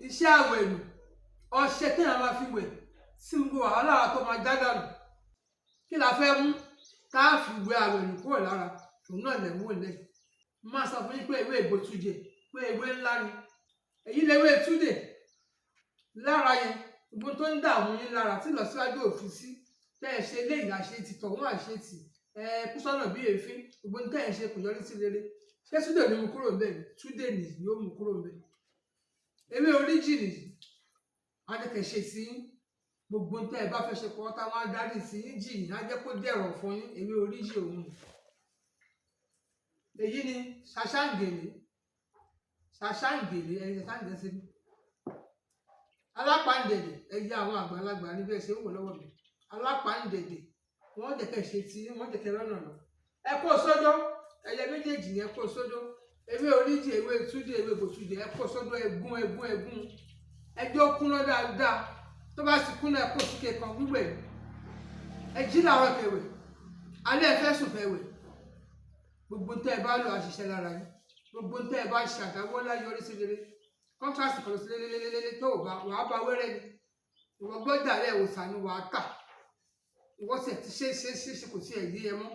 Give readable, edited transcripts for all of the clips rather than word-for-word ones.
iṣẹ́ àwẹ̀ nù ọṣẹ téèyàn máa fi wẹ̀ tí gbogbo wàhálà tó máa já dànù kí la fẹ́ mú tá a fi wẹ̀ àwẹ̀ nù kúrò lára òun náà lẹ̀ ń wò lẹ̀ máa sọ fún yín pé ewé ìbòtújẹ pé ewé ńlá ni èyí lewé túdè lára yẹn gbogbo tó ń dààmú yín lára tí ìlọsíwájú òfin sí tẹ́ ẹ ṣe léyìí àṣetì tọ̀hún àṣetì kú sọ́nà bí èéfín gbogbo ní tẹ́ ẹ ṣe kò yọrí sí rere ṣé túdè ní mú kúrò ń bẹ̀ ni túdè nìyí yóò mú kúrò ń bẹ̀ ewé oríjì nìyí adẹ́kẹ̀ ṣe sí gbogbo tẹ́ ẹ bá fẹ́ ṣe pọ̀ táwọn adarí sí yín jì yín á jẹ́ kó dẹ̀rọ̀ fún yín ewé oríjì òun èyí ni ṣàṣàǹgèlè ẹ̀yẹ ṣàǹgèlè sí mi alápàǹdẹ̀dẹ̀ ẹ̀yẹ àwọn àgbàlagbà níbẹ̀ ṣe ń wò lọ́wọ́ mi alápàǹdẹ̀dẹ̀ wọ́n jẹ̀kẹ̀ ṣe tí wọ́n jẹ̀kẹ̀ lọ́nà lọ ẹ kó sódó ẹ̀yẹ méjèèjì yẹn kó sódó ewé oríjì ewé túdè ewé bòtújẹ ẹ kó sódó ẹgún ẹjọ́ kúnná dáadáa tó bá sì kúnná ẹ kó síkè kan wíwẹ̀ ẹ jí làwọn kẹwẹ̀ alẹ́ ẹ fẹ́ sùn fẹ́wẹ̀ gbogbo tẹ́ ẹ bá lọ àṣìṣe lára yín gbogbo tẹ́ ẹ bá ṣe àdáwọ́ láyé orí sí rere kọ́ńtàsì kan sí lélẹ́lẹ́lẹ́lẹ́ tó wàá bá wẹ́rẹ́ ni ìwọ gbọ́dọ̀ rẹ̀ ìwòsàn ni wàá kà ìwọ sì ti ṣe kò sí ẹ̀yí ẹ mọ́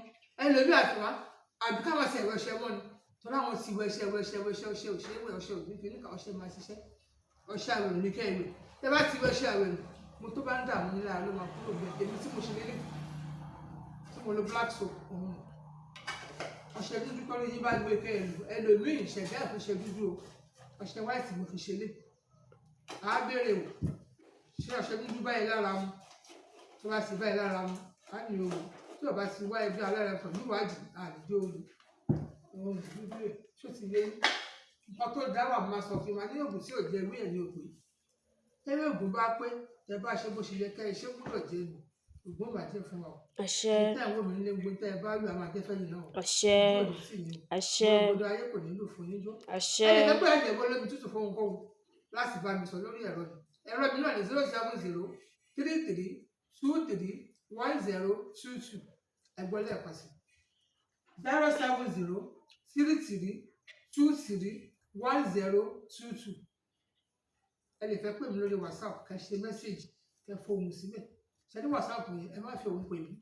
ẹlòmí àtiwá àbí káwọn sì ẹ̀wẹ̀ṣẹ̀ mọ́ ni tọ́lá wọn sì wẹ̀ṣẹ̀ òṣèwẹ̀ ọṣẹ òdìfẹ́ níkà ọṣẹ máa ṣiṣẹ́ ọṣẹ àwẹ̀rù ní kẹ́ẹ̀mí tẹ́ bá ti wẹ̀ṣẹ̀ àwẹ̀rù mo tó bá ń dààmú nílá ló máa kúrò bẹ́ẹ̀ èmi tí mo ṣe lélẹ̀ tí mo lo black soap òun ọṣẹ dúdú kọ́ ló yín bá gbé kẹ́ẹ̀lú ẹlòmíì ìṣẹ̀dá ìfúnṣẹ dúdú o ọṣẹ white mo fi ṣe lé a béèrè wò ṣé ọṣẹ dúdú báyìí lára mu tó bá ti báyìí lára mu á ní owó tí ò bá ti wá ẹbí alára ẹ̀fọ́ níwájú àlejò olù ohun dúdú rẹ̀ tó ti lé nǹkan tó dá wà máa sọ fún wa ní oògùn tí ò jẹ ewé ẹ̀ ní òpè tẹ́wé oògùn bá pé ẹ bá ṣe bó ṣe yẹ ká ẹ ṣé gbúdọ̀ jẹ nù ògùn bàjẹ́ fún wa o àṣẹ tẹ́ àwọn obìnrin lé gbogbo tẹ́ ẹ bá lù àwọn akẹ́fẹ́ yìí náà àṣẹ àṣẹ gbogbo ayé kò nílò fún yín jó àṣẹ ẹnì kan pé ẹ̀jẹ̀ gbọ́ lómi tútù fún ohunkóhun láti bá mi sọ lórí ẹ̀rọ mi ẹ̀rọ mi náà ní 07033231022 ẹ̀gbọ́n lẹ́ẹ̀kan sí 07033231022 ẹ lè fẹ́ pè mí lórí whatsapp kẹ́ ṣe mẹ́sẹ̀gì kẹ́ fohùn síbẹ̀ ṣe ní whatsapp yẹn ẹ má fi òun pè mí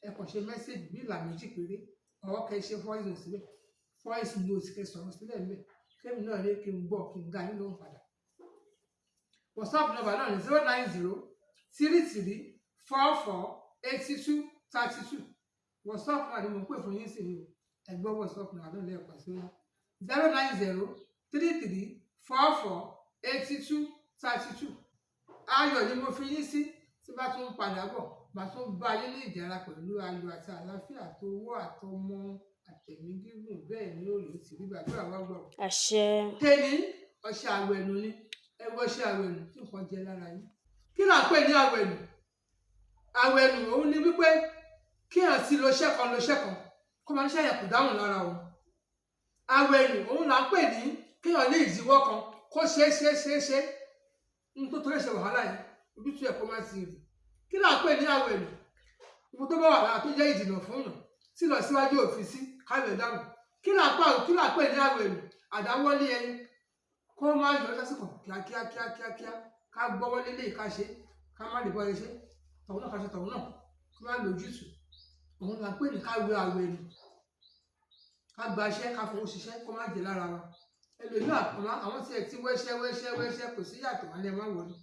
ẹ kàn ṣe mẹ́sẹ̀gì bí ìlà méjì péré ọ̀ọ́ kẹ́ ṣe voice note síbẹ̀ voice note kẹ́ sọ̀rọ̀ sílẹ̀ ńbẹ̀ kẹ́mi náà lé kí n gbọ́ kí n ga yín lóhùn padà whatsapp number náà ní 09033448232 whatsapp náà ni mo pè fún yín sí ni ẹ gbọ́ whatsapp náà lẹ́ẹ̀kan sí wọn 09033448232 ayọ̀ ni mo fi yín sí tí bá tún padà bọ̀ bá tún bá yín ní ìdára pẹ̀lú ayọ̀ àti àlàáfíà tó owó àtọmọ àtẹ̀mí gígùn bẹ́ẹ̀ ni ó lò sí gbígbàdúrà wá gbọ́. àṣẹ tẹ́ni ọṣẹ àwẹ̀nù ni ẹ wọ ọṣẹ àwẹ̀nù tí nǹkan jẹ lára yín kí là ń pè ní àwẹ̀nù àwẹ̀nù òun ni wípé kí hàn sí lo ṣẹ́kan kó máa ń ṣàyẹ̀ kò dáhùn lára òun àwẹ̀nù òun là ń pè ní kí hàn ní ìdíwọ́ kan kó ṣe ń tó torí ṣe wàhálà yìí ojú tí ẹ kó má ti rí kí là ń pè ní àwẹ̀nù ibi tó bá wà lára tó jẹ́ ìdìnà fún yàn tí lọ síwájú òfin sí kálẹ̀ dáhùn kí là ń pè ní àwẹ̀nù àdáwọ́lé ẹni kó má yọ lásìkò kíákíá ká gbọ́wọ́lé lè ká ṣe ká má lè bọ́ ẹ ṣe tọ̀hún náà ká ṣe tọ̀hún náà kó má lójútùú òun là ń pè ní ká wẹ àwẹ̀nù ká gbaṣẹ́ ká fowó ṣiṣẹ́ kó má jẹ lára wa ẹlòmíì àwọn tí ẹ ti wẹ́ṣẹ́ kò sí yàtọ̀ wọn lè má wọlé